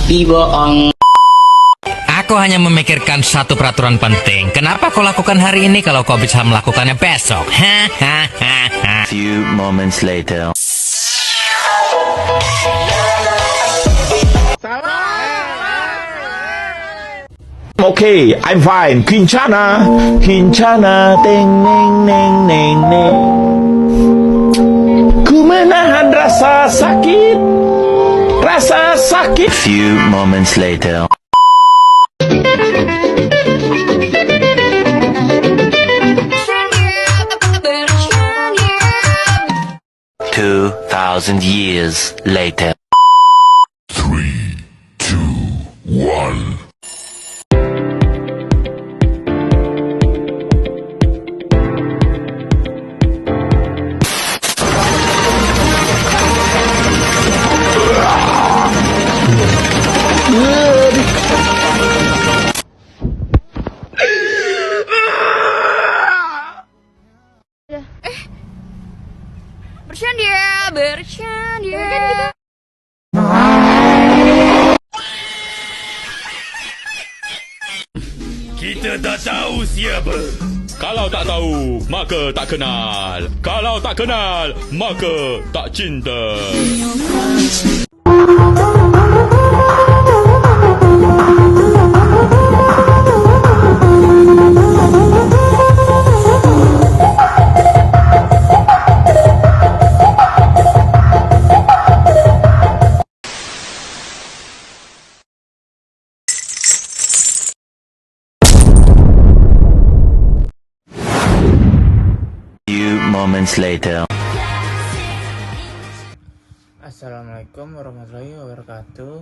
Dibohong. Aku hanya memikirkan satu peraturan penting. Kenapa kau lakukan hari ini kalau kau bisa melakukannya besok? Hahaha. Few moments later. Okay, I'm fine. Kincana, Kincana, ting, ning, ning, ning, ning. Ku menahan rasa sakit, rasa sakit. Few moments later. 2,000 years later. 3, 2, 1. Bercanda. Kita tak tahu siapa. Kalau tak tahu, maka tak kenal. Kalau tak kenal, maka tak cinta. Moments later. Assalamualaikum warahmatullahi wabarakatuh.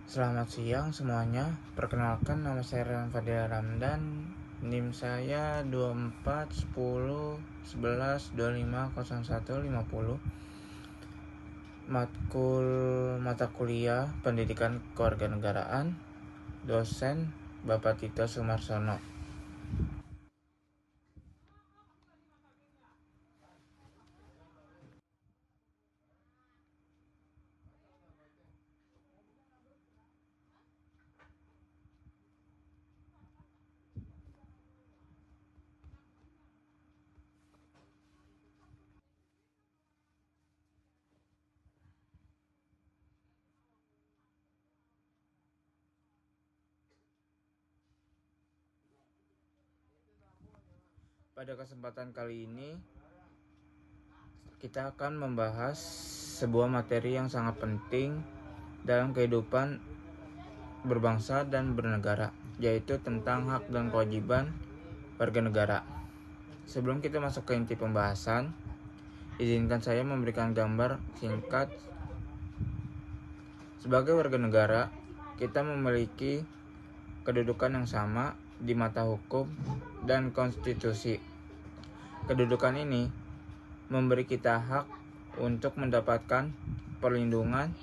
Selamat siang semuanya. Perkenalkan, nama saya Rian Fadil Ramdan. NIM saya 24 10 11 25 01 50. Matkul mata kuliah Pendidikan Kewarganegaraan. Dosen Bapak Tito Sumarsono. Pada kesempatan kali ini kita akan membahas sebuah materi yang sangat penting dalam kehidupan berbangsa dan bernegara, yaitu tentang hak dan kewajiban warga negara. Sebelum kita masuk ke inti pembahasan, izinkan saya memberikan gambar singkat. Sebagai warga negara, kita memiliki kedudukan yang sama di mata hukum dan konstitusi. Kedudukan ini memberi kita hak untuk mendapatkan perlindungan,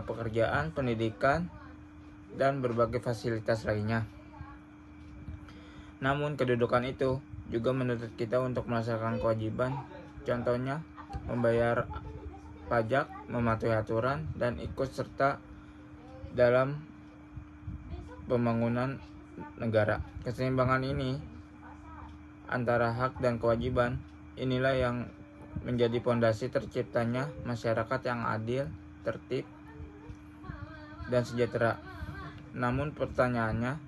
pekerjaan, pendidikan, dan berbagai fasilitas lainnya. Namun kedudukan itu juga menuntut kita untuk melaksanakan kewajiban, contohnya membayar pajak, mematuhi aturan, dan ikut serta dalam pembangunan negara. Keseimbangan ini antara hak dan kewajiban inilah yang menjadi fondasi terciptanya masyarakat yang adil, tertib, dan sejahtera. Namun pertanyaannya,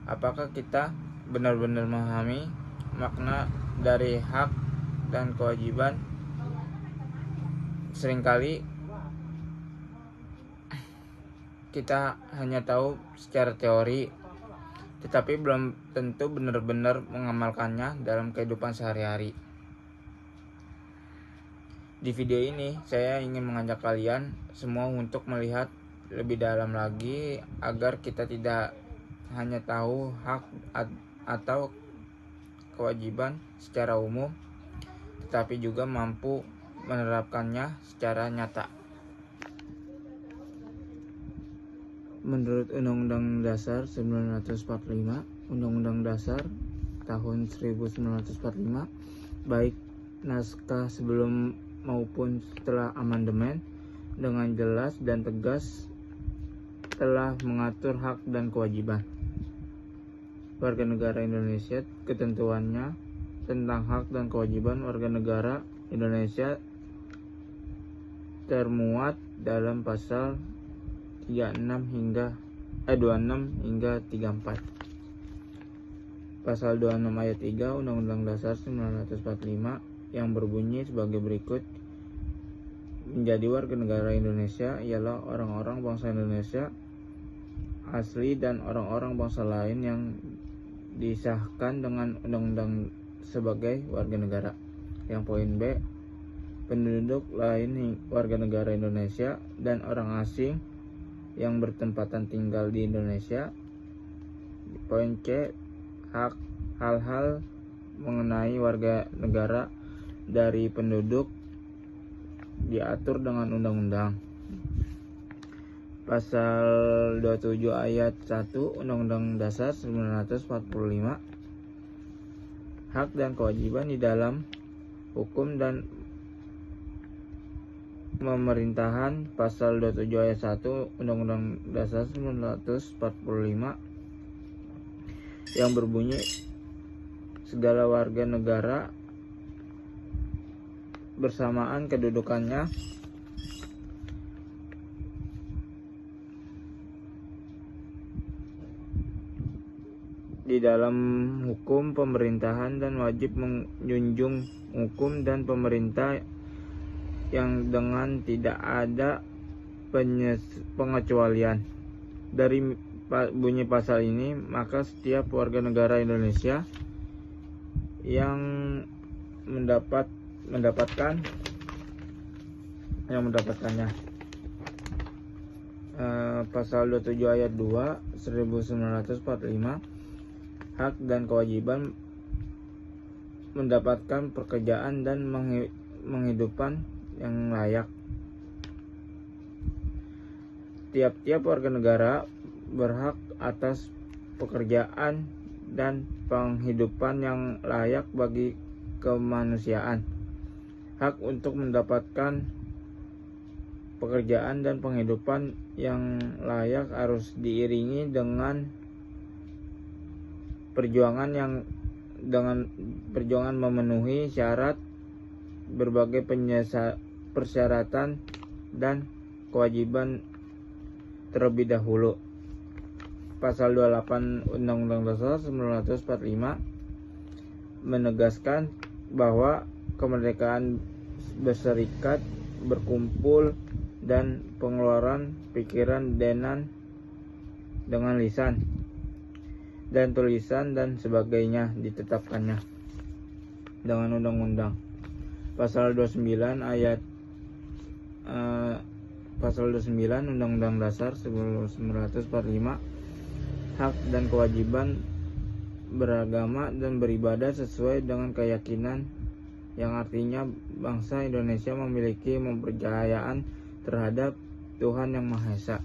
apakah kita benar-benar memahami makna dari hak dan kewajiban? Seringkali kita hanya tahu secara teori, tetapi belum tentu benar-benar mengamalkannya dalam kehidupan sehari-hari. Di video ini, saya ingin mengajak kalian semua untuk melihat lebih dalam lagi agar kita tidak hanya tahu hak atau kewajiban secara umum, tetapi juga mampu menerapkannya secara nyata. Menurut Undang-Undang Dasar 1945, Undang-Undang Dasar tahun 1945, baik naskah sebelum maupun setelah amandemen, dengan jelas dan tegas telah mengatur hak dan kewajiban warga negara Indonesia. Ketentuannya tentang hak dan kewajiban warga negara Indonesia termuat dalam pasal 26 hingga 34. Pasal 26 ayat 3 Undang-Undang Dasar 1945 yang berbunyi sebagai berikut. Menjadi warga negara Indonesia ialah orang-orang bangsa Indonesia asli dan orang-orang bangsa lain yang disahkan dengan undang-undang sebagai warga negara. Yang poin B, penduduk lain warga negara Indonesia dan orang asing yang bertempatan tinggal di Indonesia. Poin C, hal-hal mengenai warga negara dari penduduk diatur dengan undang-undang. Pasal 27 ayat 1 Undang-Undang Dasar 1945. Hak dan kewajiban di dalam hukum dan pemerintahan. Pasal 27 ayat 1 Undang-Undang Dasar 1945 yang berbunyi segala warga negara bersamaan kedudukannya di dalam hukum pemerintahan dan wajib menjunjung hukum dan pemerintah yang dengan tidak ada pengecualian. Dari bunyi pasal ini, maka setiap warga negara Indonesia yang mendapatkannya. Pasal 27 ayat 2 1945, hak dan kewajiban mendapatkan pekerjaan dan menghidupan yang layak. Tiap-tiap warga negara berhak atas pekerjaan dan penghidupan yang layak bagi kemanusiaan. Hak untuk mendapatkan pekerjaan dan penghidupan yang layak harus diiringi dengan perjuangan memenuhi syarat berbagai persyaratan dan kewajiban terlebih dahulu. Pasal 28 Undang-Undang Dasar 1945 menegaskan bahwa kemerdekaan berserikat, berkumpul, dan pengeluaran pikiran dengan lisan dan tulisan dan sebagainya ditetapkannya dengan undang-undang. Pasal 29 Undang-Undang Dasar 1945, hak dan kewajiban beragama dan beribadah sesuai dengan keyakinan, yang artinya bangsa Indonesia memiliki kepercayaan terhadap Tuhan Yang Maha Esa.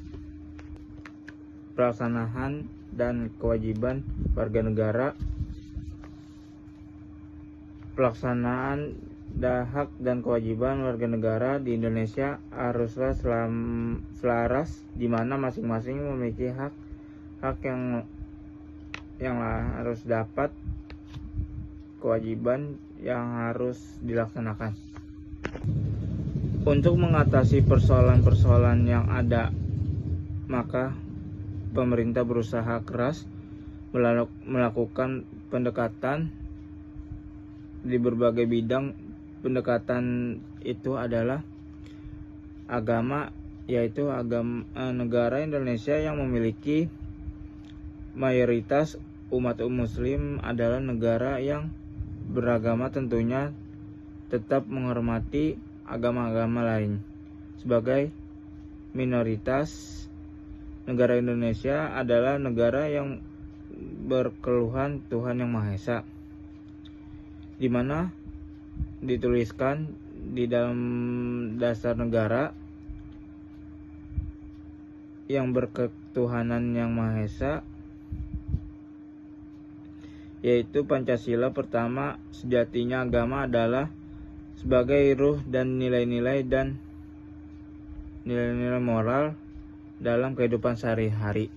Pelaksanaan dan kewajiban warga negara. Pelaksanaan hak dan kewajiban warga negara di Indonesia haruslah selaras, di mana masing-masing memiliki hak yang harus dapat, kewajiban yang harus dilaksanakan. Untuk mengatasi persoalan-persoalan yang ada, maka pemerintah berusaha keras melakukan pendekatan di berbagai bidang. Pendekatan itu adalah agama, yaitu negara Indonesia yang memiliki mayoritas umat muslim adalah negara yang beragama, tentunya tetap menghormati agama-agama lain. Sebagai minoritas, negara Indonesia adalah negara yang berkeluhan Tuhan Yang Maha Esa, di mana dituliskan di dalam dasar negara yang berketuhanan Yang Maha Esa, yaitu Pancasila. Pertama, sejatinya agama adalah sebagai ruh dan nilai-nilai dan nilai-nilai moral dalam kehidupan sehari-hari.